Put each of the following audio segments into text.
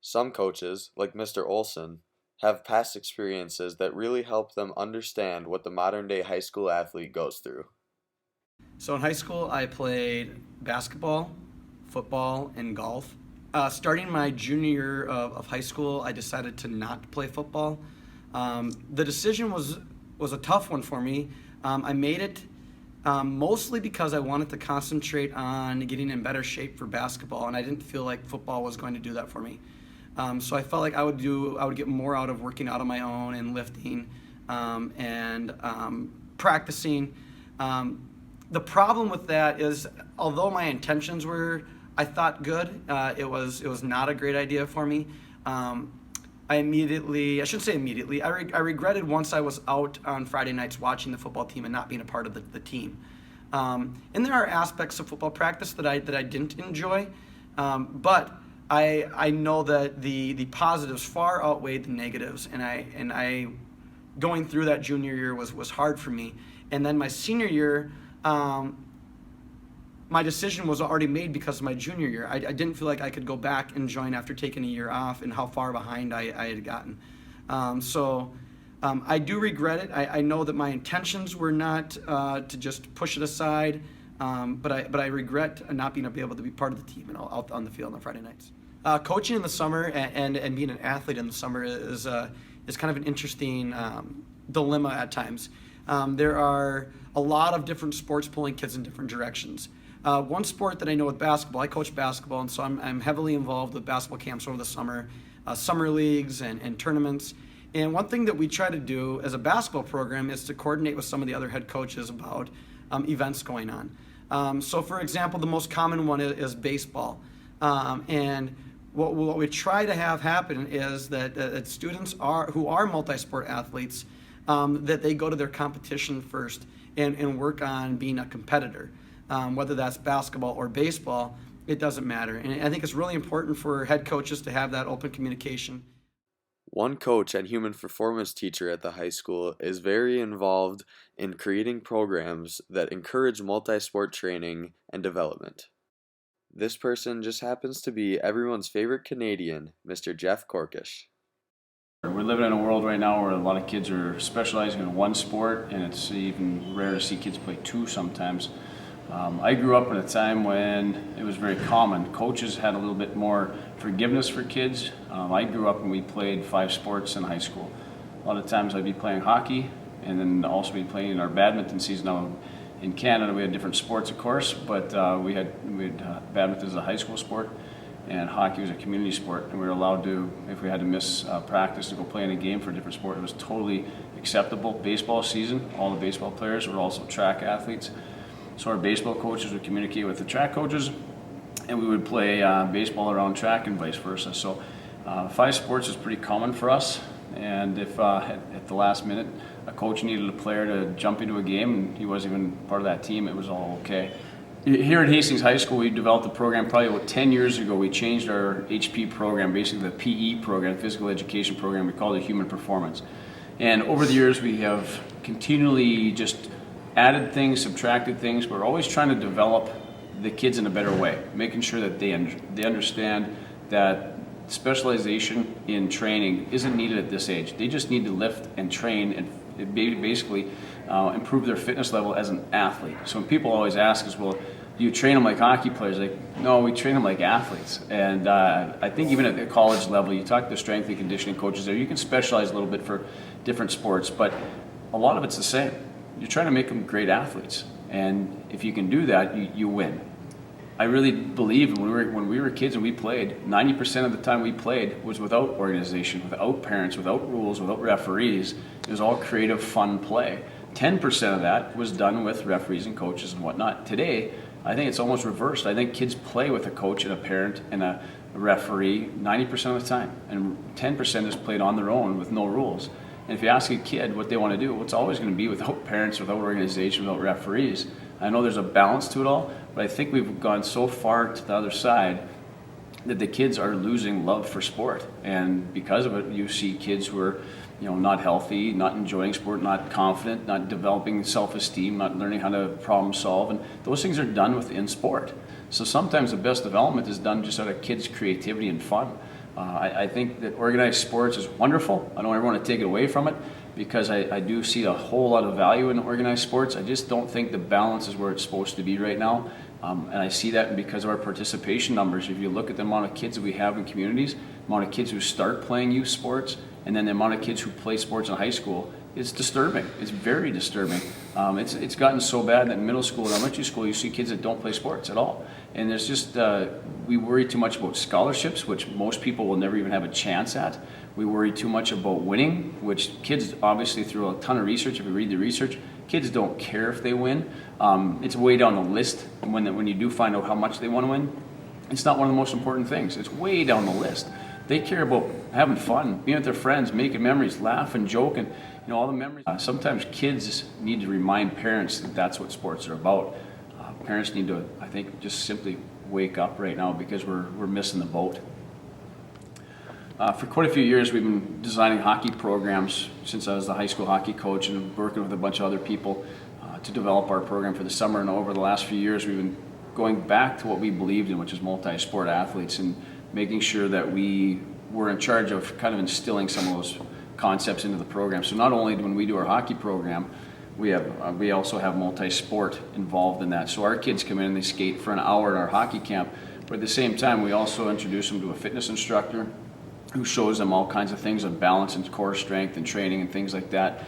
Some coaches, like Mr. Olson, have past experiences that really help them understand what the modern day high school athlete goes through. So in high school, I played basketball, football, and golf. Starting my junior year of high school, I decided to not play football. The decision was a tough one for me. I made it mostly because I wanted to concentrate on getting in better shape for basketball, and I didn't feel like football was going to do that for me. So I felt like I would get more out of working out on my own and lifting and practicing. The problem with that is, although my intentions were, I thought, good, it was not a great idea for me. I shouldn't say immediately, I regretted once I was out on Friday nights watching the football team and not being a part of the team. And there are aspects of football practice that I didn't enjoy, but I know that the positives far outweighed the negatives, and I going through that junior year was hard for me. And then my senior year, my decision was already made because of my junior year. I didn't feel like I could go back and join after taking a year off and how far behind I had gotten. I do regret it. I know that my intentions were not to just push it aside, but I regret not being able to be part of the team and out on the field on Friday nights. Coaching in the summer and being an athlete in the summer is kind of an interesting dilemma at times. There are a lot of different sports pulling kids in different directions. One sport that I know with basketball, I coach basketball, and so I'm heavily involved with basketball camps over the summer, summer leagues and tournaments. And one thing that we try to do as a basketball program is to coordinate with some of the other head coaches about events going on. So for example, the most common one is baseball. And what we try to have happen is that students who are multi-sport athletes, that they go to their competition first and work on being a competitor. Whether that's basketball or baseball, it doesn't matter. And I think it's really important for head coaches to have that open communication. One coach and human performance teacher at the high school is very involved in creating programs that encourage multi sport training and development. This person just happens to be everyone's favorite Canadian, Mr. Jeff Corkish. We're living in a world right now where a lot of kids are specializing in one sport, and it's even rare to see kids play two sometimes. I grew up in a time when it was very common. Coaches had a little bit more forgiveness for kids. I grew up and we played 5 sports in high school. A lot of times I'd be playing hockey and then also be playing in our badminton season. Now in Canada we had different sports, of course, but we had badminton as a high school sport and hockey was a community sport, and we were allowed to, if we had to miss practice to go play in a game for a different sport, it was totally acceptable. Baseball season, all the baseball players were also track athletes. So our baseball coaches would communicate with the track coaches, and we would play baseball around track and vice versa. So 5 sports is pretty common for us, and if at the last minute a coach needed a player to jump into a game and he wasn't even part of that team, it was all okay. Here at Hastings High School, we developed a program probably about 10 years ago. We changed our HP program, basically the PE program, physical education program. We called it human performance. And over the years, we have continually just added things, subtracted things. We're always trying to develop the kids in a better way, making sure that they understand that specialization in training isn't needed at this age. They just need to lift and train and basically improve their fitness level as an athlete. So when people always ask us, well, do you train them like hockey players? Like, no, we train them like athletes. And I think even at the college level, you talk to strength and conditioning coaches there, you can specialize a little bit for different sports, but a lot of it's the same. You're trying to make them great athletes, and if you can do that, you win. I really believe when we were kids and we played, 90% of the time we played was without organization, without parents, without rules, without referees. It was all creative, fun play. 10% of that was done with referees and coaches and whatnot. Today, I think it's almost reversed. I think kids play with a coach and a parent and a referee 90% of the time, and 10% is played on their own with no rules. And if you ask a kid what they want to do, well, it's always going to be without parents, without organization, without referees. I know there's a balance to it all, but I think we've gone so far to the other side that the kids are losing love for sport. And because of it, you see kids who are not healthy, not enjoying sport, not confident, not developing self-esteem, not learning how to problem solve. And those things are done within sport. So sometimes the best development is done just out of kids' creativity and fun. I think that organized sports is wonderful. I don't ever want to take it away from it because I do see a whole lot of value in organized sports. I just don't think the balance is where it's supposed to be right now. And I see that because of our participation numbers. If you look at the amount of kids that we have in communities, the amount of kids who start playing youth sports, and then the amount of kids who play sports in high school, it's disturbing. It's very disturbing. It's gotten so bad that in middle school and elementary school, you see kids that don't play sports at all. And there's just, we worry too much about scholarships, which most people will never even have a chance at. We worry too much about winning, which kids, obviously through a ton of research, if you read the research, kids don't care if they win. It's way down the list. When you do find out how much they want to win, it's not one of the most important things. It's way down the list. They care about having fun, being with their friends, making memories, laughing, joking, all the memories. Sometimes kids need to remind parents that that's what sports are about. Parents need to, I think, just simply wake up right now because we're missing the boat. For quite a few years, we've been designing hockey programs since I was the high school hockey coach and working with a bunch of other people to develop our program for the summer. And over the last few years, we've been going back to what we believed in, which is multi-sport athletes, and making sure that we were in charge of kind of instilling some of those concepts into the program. So not only when we do our hockey program, we also have multi-sport involved in that. So our kids come in and they skate for an hour in our hockey camp, but at the same time, we also introduce them to a fitness instructor who shows them all kinds of things on balance and core strength and training and things like that.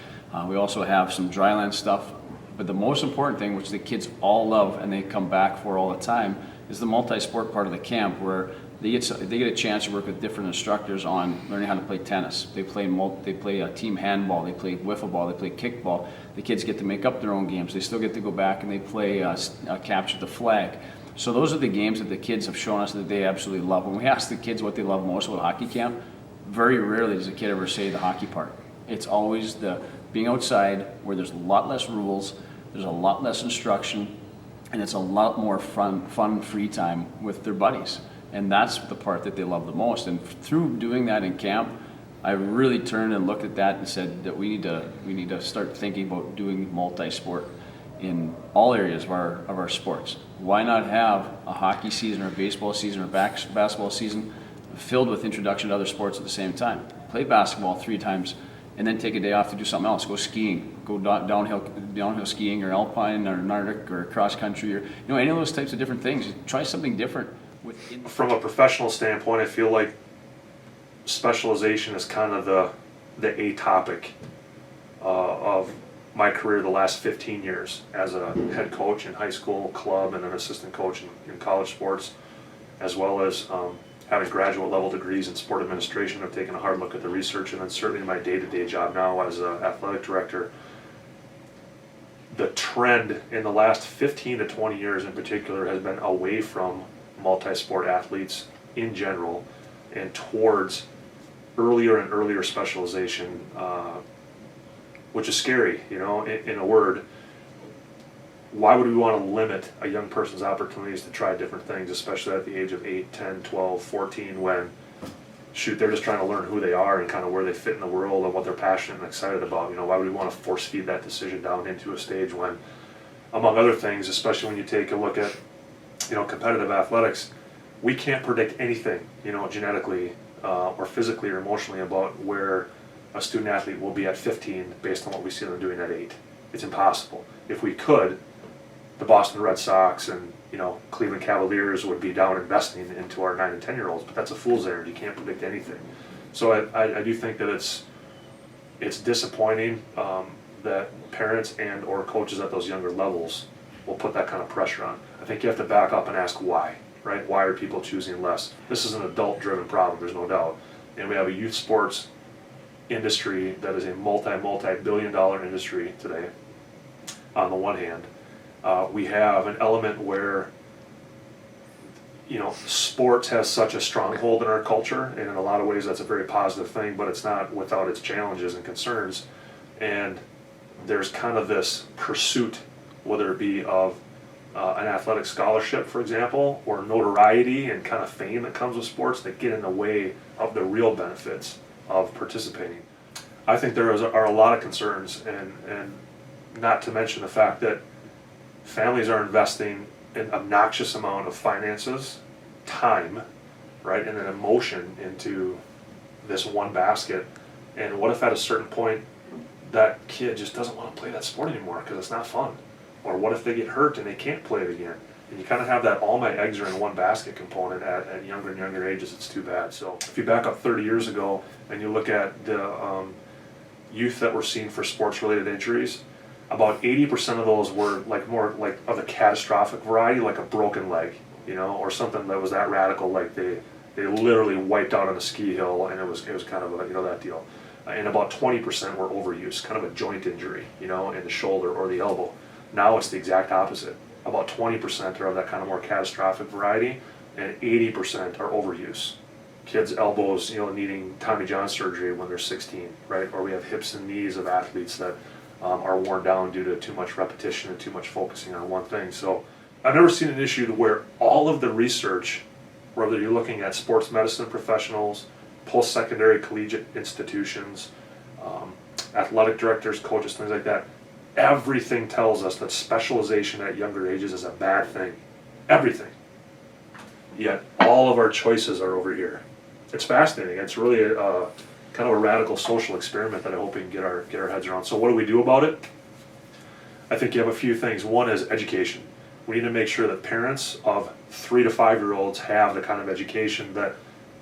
We also have some dryland stuff, but the most important thing, which the kids all love and they come back for all the time, is the multi-sport part of the camp where they get a chance to work with different instructors on learning how to play tennis. They play team handball, they play wiffle ball, they play kickball. The kids get to make up their own games. They still get to go back and they play capture the flag. So those are the games that the kids have shown us that they absolutely love. When we ask the kids what they love most about hockey camp, very rarely does a kid ever say the hockey part. It's always the being outside where there's a lot less rules, there's a lot less instruction, and it's a lot more fun free time with their buddies. And that's the part that they love the most. And through doing that in camp, I really turned and looked at that and said that we need to start thinking about doing multi-sport in all areas of our sports. Why not have a hockey season or a baseball season or a basketball season filled with introduction to other sports at the same time? Play basketball 3 times and then take a day off to do something else. Go skiing, go downhill skiing or alpine or Nordic or cross country or any of those types of different things. Try something different. From a professional standpoint, I feel like specialization is kind of the A topic of my career the last 15 years as a head coach in high school, club, and an assistant coach in college sports, as well as having graduate level degrees in sport administration. I've taken a hard look at the research, and then certainly in my day-to-day job now as an athletic director, the trend in the last 15 to 20 years in particular has been away from multi-sport athletes in general and towards earlier and earlier specialization, which is scary, in a word. Why would we want to limit a young person's opportunities to try different things, especially at the age of 8, 10, 12, 14, when, they're just trying to learn who they are and kind of where they fit in the world and what they're passionate and excited about. Why would we want to force feed that decision down into a stage when, among other things, especially when you take a look at, competitive athletics, we can't predict anything, genetically or physically or emotionally about where a student athlete will be at 15 based on what we see them doing at 8. It's impossible. If we could, the Boston Red Sox and Cleveland Cavaliers would be down investing into our 9 and 10-year-olds, but that's a fool's errand. You can't predict anything. So I do think that it's disappointing that parents and or coaches at those younger levels will put that kind of pressure on. I think you have to back up and ask why, right? Why are people choosing less? This is an adult-driven problem, there's no doubt. And we have a youth sports industry that is a multi-billion-dollar industry today, on the one hand. We have an element where, sports has such a stronghold in our culture, and in a lot of ways that's a very positive thing, but it's not without its challenges and concerns. And there's kind of this pursuit, whether it be of an athletic scholarship, for example, or notoriety and kind of fame that comes with sports that get in the way of the real benefits of participating. I think there are a lot of concerns, and not to mention the fact that families are investing an obnoxious amount of finances, time, right? And then emotion into this one basket. And what if at a certain point that kid just doesn't want to play that sport anymore because it's not fun? Or what if they get hurt and they can't play it again? And you kind of have that all my eggs are in one basket component at younger and younger ages. It's too bad. So if you back up 30 years ago and you look at the youth that were seen for sports-related injuries, about 80% of those were like more like of the catastrophic variety, like a broken leg, or something that was that radical, like they literally wiped out on a ski hill, and it was kind of a, that deal. And about 20% were overuse, kind of a joint injury, in the shoulder or the elbow. Now it's the exact opposite. About 20% are of that kind of more catastrophic variety, and 80% are overuse. Kids' elbows, needing Tommy John surgery when they're 16, right? Or we have hips and knees of athletes that are worn down due to too much repetition and too much focusing on one thing. So I've never seen an issue where all of the research, whether you're looking at sports medicine professionals, post-secondary collegiate institutions, athletic directors, coaches, things like that, everything tells us that specialization at younger ages is a bad thing. Everything. Yet all of our choices are over here. It's fascinating. It's really a kind of a radical social experiment that I hope we can get our heads around. So what do we do about it? I think you have a few things. One is education. We need to make sure that parents of 3 to 5-year-olds have the kind of education that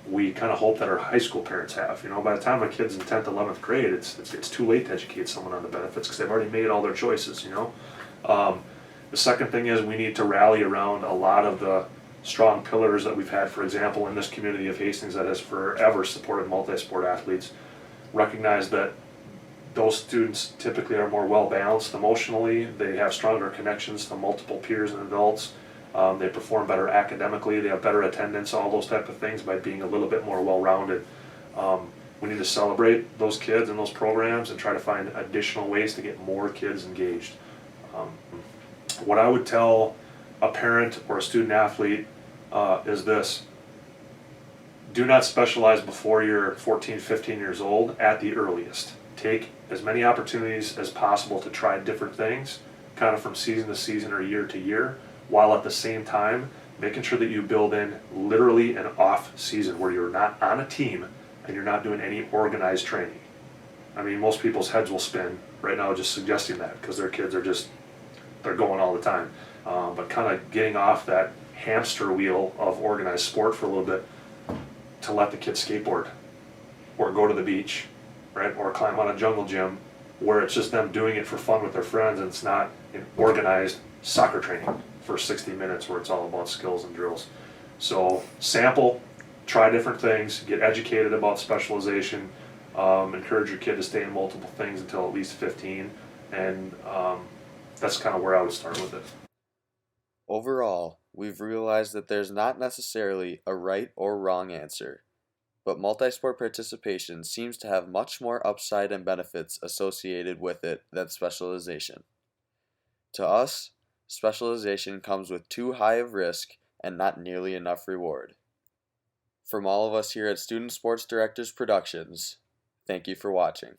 we kind of hope that our high school parents have. By the time a kid's in 10th, 11th grade, it's too late to educate someone on the benefits because they've already made all their choices. The second thing is we need to rally around a lot of the strong pillars that we've had, for example, in this community of Hastings that has forever supported multi-sport athletes. Recognize that those students typically are more well-balanced emotionally, they have stronger connections to multiple peers and adults, they perform better academically, they have better attendance, all those type of things by being a little bit more well-rounded. We need to celebrate those kids and those programs and try to find additional ways to get more kids engaged. What I would tell a parent or a student athlete is this: do not specialize before you're 14, 15 years old at the earliest. Take as many opportunities as possible to try different things, kind of from season to season or year to year, while at the same time making sure that you build in literally an off season where you're not on a team and you're not doing any organized training. I mean, most people's heads will spin right now just suggesting that because their kids are they're going all the time. But kind of getting off that hamster wheel of organized sport for a little bit to let the kids skateboard or go to the beach, right? Or climb on a jungle gym where it's just them doing it for fun with their friends and it's not an organized soccer training for 60 minutes where it's all about skills and drills. So sample, try different things, get educated about specialization, encourage your kid to stay in multiple things until at least 15, and that's kind of where I would start with it. Overall, we've realized that there's not necessarily a right or wrong answer, but multi-sport participation seems to have much more upside and benefits associated with it than specialization. To us, specialization comes with too high of risk and not nearly enough reward. From all of us here at Student Sports Directors Productions, thank you for watching.